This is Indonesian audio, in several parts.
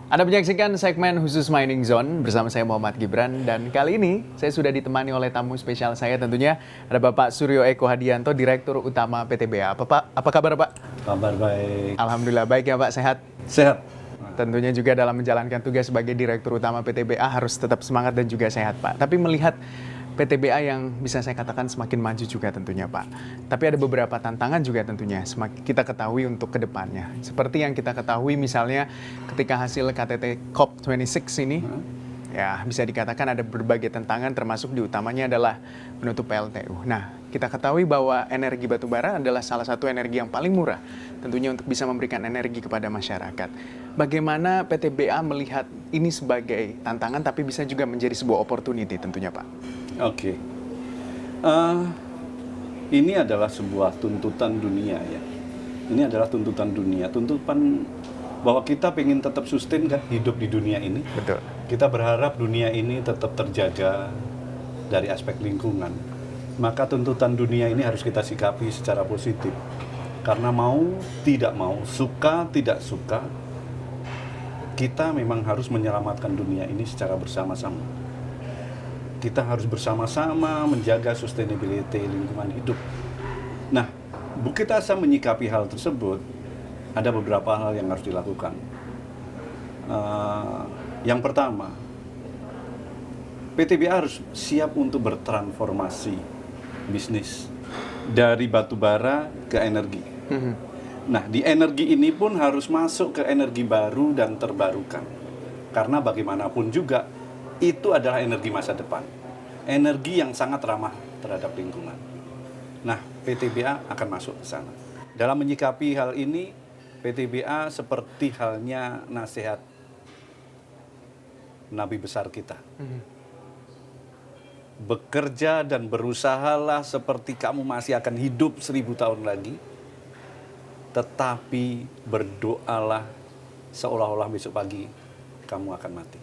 Anda menyaksikan segmen khusus Mining Zone bersama saya Muhammad Gibran dan kali ini saya sudah ditemani oleh tamu spesial saya tentunya ada Bapak Suryo Eko Hadianto, Direktur Utama PTBA. Apa kabar Pak? Kabar baik. Alhamdulillah baik ya Pak, sehat? Sehat. Tentunya juga dalam menjalankan tugas sebagai Direktur Utama PTBA harus tetap semangat dan juga sehat Pak. Tapi melihat PTBA yang bisa saya katakan semakin maju juga tentunya Pak. Tapi ada beberapa tantangan juga tentunya semakin kita ketahui untuk kedepannya. Seperti yang kita ketahui misalnya ketika hasil KTT COP26 ini, ya bisa dikatakan ada berbagai tantangan termasuk diutamanya adalah penutup PLTU. Nah, kita ketahui bahwa energi batubara adalah salah satu energi yang paling murah tentunya untuk bisa memberikan energi kepada masyarakat. Bagaimana PTBA melihat ini sebagai tantangan tapi bisa juga menjadi sebuah opportunity tentunya Pak? Oke. Ini adalah sebuah tuntutan dunia ya. Ini adalah tuntutan dunia, tuntutan bahwa kita ingin tetap sustain kan hidup di dunia ini. Betul. Kita berharap dunia ini tetap terjaga dari aspek lingkungan. Maka tuntutan dunia ini harus kita sikapi secara positif. Karena mau tidak mau, suka tidak suka, kita memang harus menyelamatkan dunia ini secara bersama-sama. Kita harus bersama-sama menjaga sustainability lingkungan hidup. Nah, Bukit Asa menyikapi hal tersebut, ada beberapa hal yang harus dilakukan. Yang pertama, PTBA harus siap untuk bertransformasi bisnis dari batubara ke energi. Nah, di energi ini pun harus masuk ke energi baru dan terbarukan. Karena bagaimanapun juga, itu adalah energi masa depan. Energi yang sangat ramah terhadap lingkungan. Nah, PTBA akan masuk ke sana. Dalam menyikapi hal ini, PTBA seperti halnya nasihat Nabi besar kita. Bekerja dan berusahalah seperti kamu masih akan hidup 1000 tahun lagi, tetapi berdoalah seolah-olah besok pagi kamu akan mati.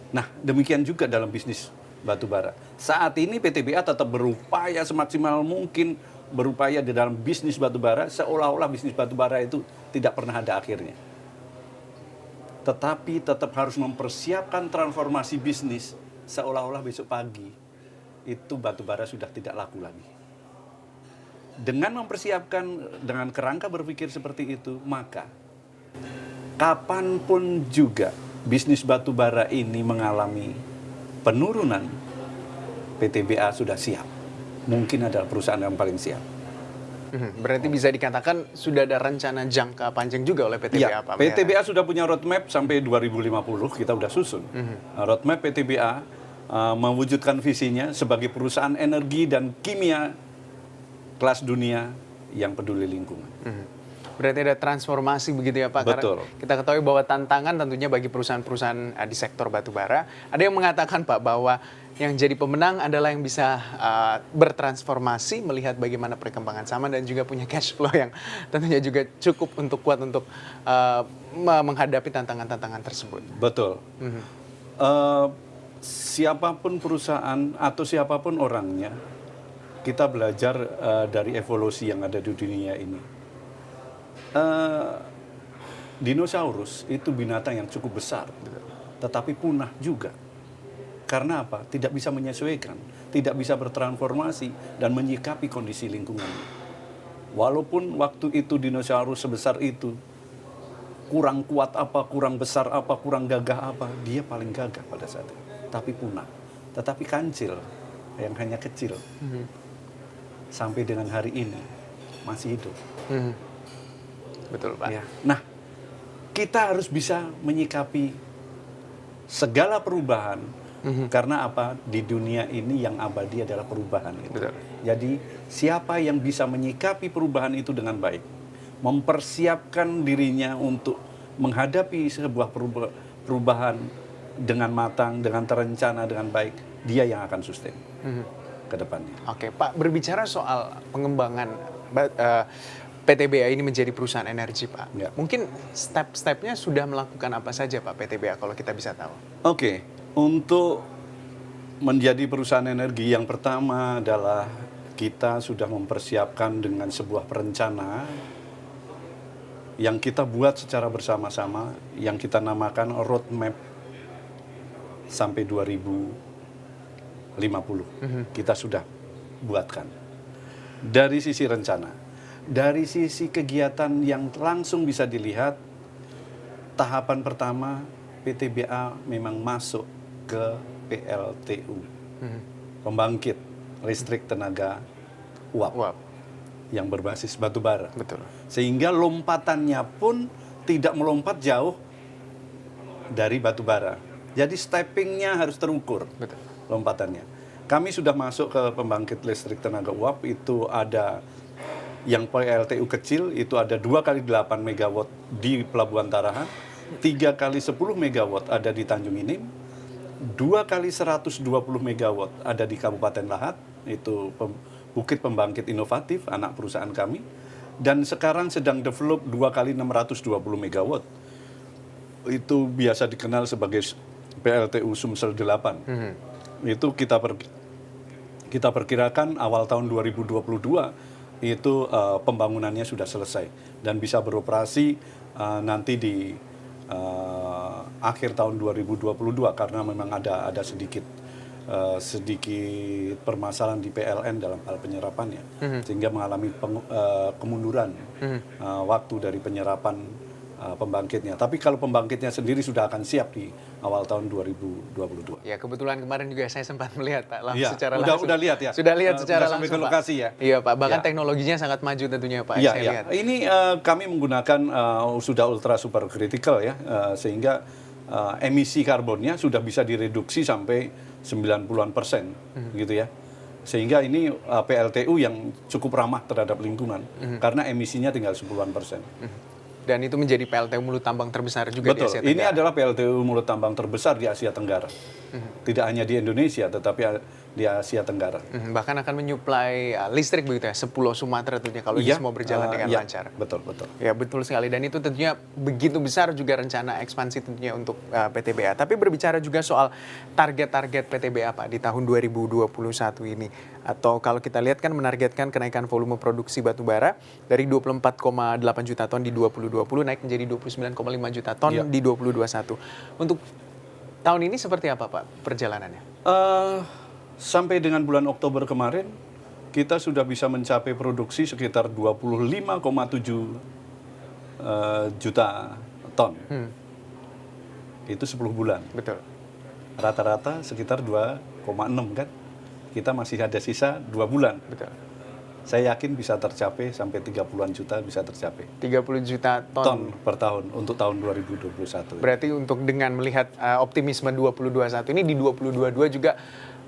Nah, demikian juga dalam bisnis batubara. Saat ini PTBA tetap berupaya semaksimal mungkin berupaya di dalam bisnis batubara seolah-olah bisnis batubara itu tidak pernah ada akhirnya. Tetapi tetap harus mempersiapkan transformasi bisnis seolah-olah besok pagi itu batubara sudah tidak laku lagi. Dengan mempersiapkan dengan kerangka berpikir seperti itu, maka kapanpun juga bisnis batubara ini mengalami penurunan, PTBA sudah siap. Mungkin adalah perusahaan yang paling siap. Berarti bisa dikatakan sudah ada rencana jangka panjang juga oleh PTBA Ya, Pak? PTBA sudah punya roadmap sampai 2050, kita sudah susun. Roadmap PTBA mewujudkan visinya sebagai perusahaan energi dan kimia kelas dunia yang peduli lingkungan. Berarti ada transformasi begitu ya Pak? Betul. Karena kita ketahui bahwa tantangan tentunya bagi perusahaan-perusahaan di sektor batubara. Ada yang mengatakan Pak bahwa yang jadi pemenang adalah yang bisa bertransformasi, melihat bagaimana perkembangan zaman dan juga punya cash flow yang tentunya juga cukup untuk kuat untuk menghadapi tantangan-tantangan tersebut. Betul. Siapapun perusahaan atau siapapun orangnya, kita belajar dari evolusi yang ada di dunia ini. Dinosaurus itu binatang yang cukup besar, tetapi punah juga. Karena apa? Tidak bisa menyesuaikan, tidak bisa bertransformasi dan menyikapi kondisi lingkungan. Walaupun waktu itu dinosaurus sebesar itu, kurang kuat apa, kurang besar apa, kurang gagah apa, dia paling gagah pada saat itu. Tapi punah. Tetapi kancil yang hanya kecil, sampai dengan hari ini masih hidup. Betul Pak. Ya. Nah, kita harus bisa menyikapi segala perubahan. Karena apa? Di dunia ini yang abadi adalah perubahan itu. Betul. Jadi siapa yang bisa menyikapi perubahan itu dengan baik, mempersiapkan dirinya untuk menghadapi sebuah perubahan dengan matang, dengan terencana, dengan baik, dia yang akan sustain ke depannya. Oke Pak, berbicara soal pengembangan PTBA ini menjadi perusahaan energi Pak. Ya. Mungkin step-stepnya sudah melakukan apa saja Pak PTBA kalau kita bisa tahu? Oke, untuk menjadi perusahaan energi yang pertama adalah kita sudah mempersiapkan dengan sebuah perencana yang kita buat secara bersama-sama, yang kita namakan roadmap sampai 2050. Kita sudah buatkan. Dari sisi rencana, dari sisi kegiatan yang langsung bisa dilihat, tahapan pertama PTBA memang masuk ke PLTU, pembangkit listrik tenaga uap. Yang berbasis batu bara. Betul. Sehingga lompatannya pun tidak melompat jauh dari batu bara. Jadi steppingnya harus terukur. Betul. Lompatannya. Kami sudah masuk ke pembangkit listrik tenaga uap, itu ada yang PLTU kecil, itu ada 2 kali 8 megawatt di Pelabuhan Tarahan, 3 kali 10 megawatt ada di Tanjung Inim, 2 kali 120 megawatt ada di Kabupaten Lahat, itu Bukit Pembangkit Inovatif, anak perusahaan kami. Dan sekarang sedang develop 2 kali 620 megawatt. Itu biasa dikenal sebagai PLTU Sumsel 8. Itu kita perkirakan awal tahun 2022 itu pembangunannya sudah selesai. Dan bisa beroperasi nanti di akhir tahun 2022 karena memang ada sedikit permasalahan di PLN dalam hal penyerapannya, sehingga mengalami kemunduran waktu dari penyerapan pembangkitnya. Tapi kalau pembangkitnya sendiri sudah akan siap di awal tahun 2022. Ya, kebetulan kemarin juga saya sempat melihat Pak, Ya, secara langsung. udah lihat ya. Sudah lihat secara Udah sampai langsung ke lokasi Pak. ya. Iya Pak, bahkan Ya. teknologinya sangat maju tentunya Pak. Iya, saya iya. lihat. Ini kami menggunakan sudah ultra super critical ya, sehingga emisi karbonnya sudah bisa direduksi sampai 90-an% gitu ya. Sehingga ini PLTU yang cukup ramah terhadap lingkungan karena emisinya tinggal 10-an%. Dan itu menjadi PLTU mulut tambang terbesar juga di Asia Betul, ini Tenggara. adalah PLTU mulut tambang terbesar di Asia Tenggara. Tidak hanya di Indonesia, tetapi di Asia Tenggara. Bahkan akan menyuplai listrik begitu ya, sepulau Sumatera tentunya kalau ini Iya, semua berjalan dengan iya, lancar. Betul, betul. Ya betul sekali, dan itu tentunya begitu besar juga rencana ekspansi tentunya untuk PTBA. Tapi berbicara juga soal target-target PTBA Pak di tahun 2021 ini. Atau kalau kita lihat kan menargetkan kenaikan volume produksi batu bara dari 24,8 juta ton di 2020 naik menjadi 29,5 juta ton Iya. di 2021. Untuk tahun ini seperti apa Pak perjalanannya? Sampai dengan bulan Oktober kemarin, kita sudah bisa mencapai produksi sekitar 25,7 juta ton. Itu 10 bulan. Betul. Rata-rata sekitar 2,6 kan. Kita masih ada sisa 2 bulan. Betul. Saya yakin bisa tercapai sampai 30-an juta bisa tercapai. 30 juta Ton per tahun untuk tahun 2021. Berarti untuk dengan melihat optimisme 2021 ini di 2022 juga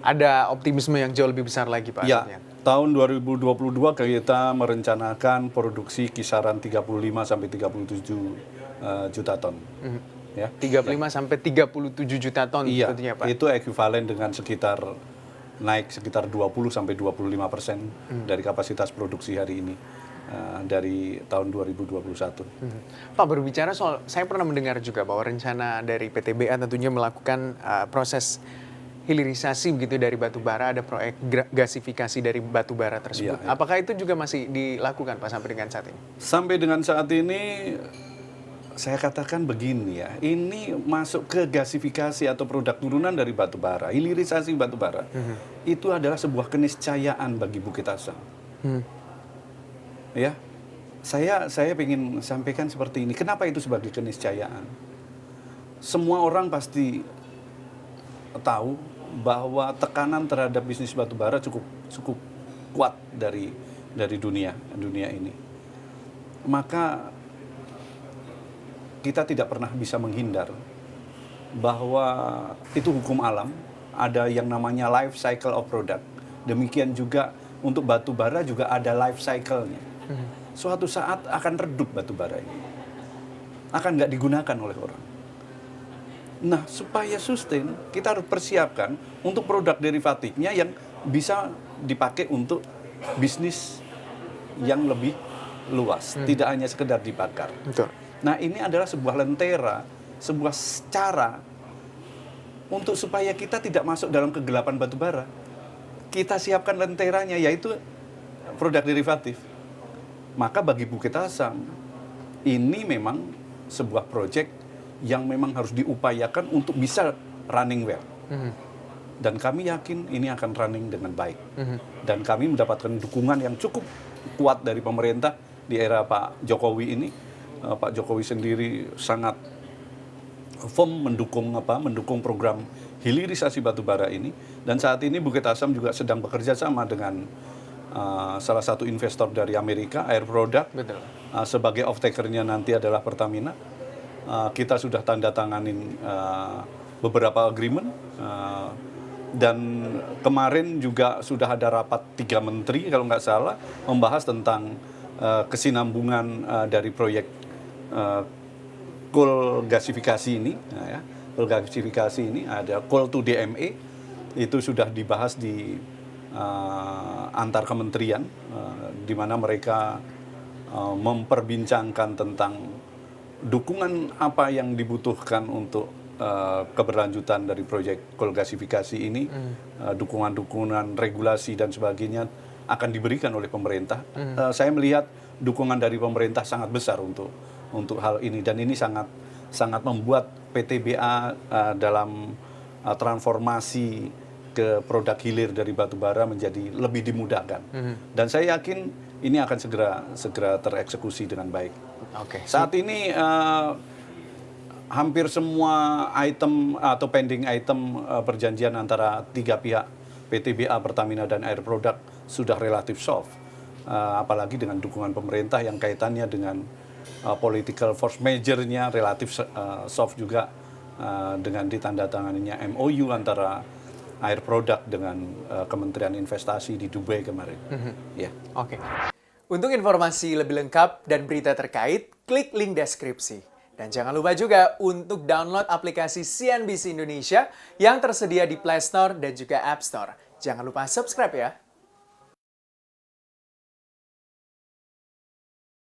ada optimisme yang jauh lebih besar lagi Pak. Ya, artinya. tahun 2022 kita merencanakan produksi kisaran 35 sampai 37 juta ton. Ya. 35 sampai 37 juta ton Iya, tentunya Pak. itu ekuivalen dengan naik sekitar 20 sampai 25% dari kapasitas produksi hari ini dari tahun 2021. Pak, berbicara soal, saya pernah mendengar juga bahwa rencana dari PTBA tentunya melakukan proses hilirisasi begitu dari batu bara, ada proyek gasifikasi dari batu bara tersebut. Iya, iya. Apakah itu juga masih dilakukan Pak sampai dengan saat ini? Sampai dengan saat ini saya katakan begini ya, ini masuk ke gasifikasi atau produk turunan dari batu bara, hilirisasi batu bara. Itu adalah sebuah keniscayaan bagi Bukit Asam. Ya, saya ingin sampaikan seperti ini. Kenapa itu sebagai keniscayaan? Semua orang pasti tahu bahwa tekanan terhadap bisnis batu bara cukup kuat dari dunia ini. Maka kita tidak pernah bisa menghindar bahwa itu hukum alam, ada yang namanya life cycle of product. Demikian juga untuk batu bara juga ada life cycle-nya. Suatu saat akan redup batu bara ini, akan nggak digunakan oleh orang. Nah, supaya sustain, kita harus persiapkan untuk produk derivatifnya yang bisa dipakai untuk bisnis yang lebih luas, tidak hanya sekedar dibakar. Betul. Nah, ini adalah sebuah lentera, sebuah cara untuk supaya kita tidak masuk dalam kegelapan batu bara. Kita siapkan lenteranya, yaitu produk derivatif. Maka bagi Bukit Asam, ini memang sebuah proyek yang memang harus diupayakan untuk bisa running well. Dan kami yakin ini akan running dengan baik. Dan kami mendapatkan dukungan yang cukup kuat dari pemerintah di era Pak Jokowi ini. Pak Jokowi sendiri sangat firm mendukung program hilirisasi batubara ini. Dan saat ini Bukit Asam juga sedang bekerja sama dengan salah satu investor dari Amerika, Air Product. Betul. Sebagai off-taker-nya nanti adalah Pertamina. Kita sudah tanda tanganin beberapa agreement. Dan kemarin juga sudah ada rapat 3 menteri kalau nggak salah membahas tentang kesinambungan dari proyek coal gasifikasi ini. Nah, ya, coal gasifikasi ini ada coal to DME itu sudah dibahas di antar kementerian di mana mereka memperbincangkan tentang dukungan apa yang dibutuhkan untuk keberlanjutan dari proyek coal gasifikasi ini, dukungan-dukungan regulasi dan sebagainya akan diberikan oleh pemerintah. Saya melihat dukungan dari pemerintah sangat besar untuk hal ini, dan ini sangat membuat PTBA dalam transformasi ke produk hilir dari batubara menjadi lebih dimudahkan. Dan saya yakin ini akan segera tereksekusi dengan baik. Oke. Saat ini hampir semua item atau pending item perjanjian antara 3 pihak PTBA, Pertamina, dan Air Product sudah relatif soft. Apalagi dengan dukungan pemerintah yang kaitannya dengan political force major-nya relatif soft juga, dengan ditandatanganinya MOU antara Air Product dengan Kementerian Investasi di Dubai kemarin. Ya. Oke. Untuk informasi lebih lengkap dan berita terkait, klik link deskripsi. Dan jangan lupa juga untuk download aplikasi CNBC Indonesia yang tersedia di Play Store dan juga App Store. Jangan lupa subscribe ya.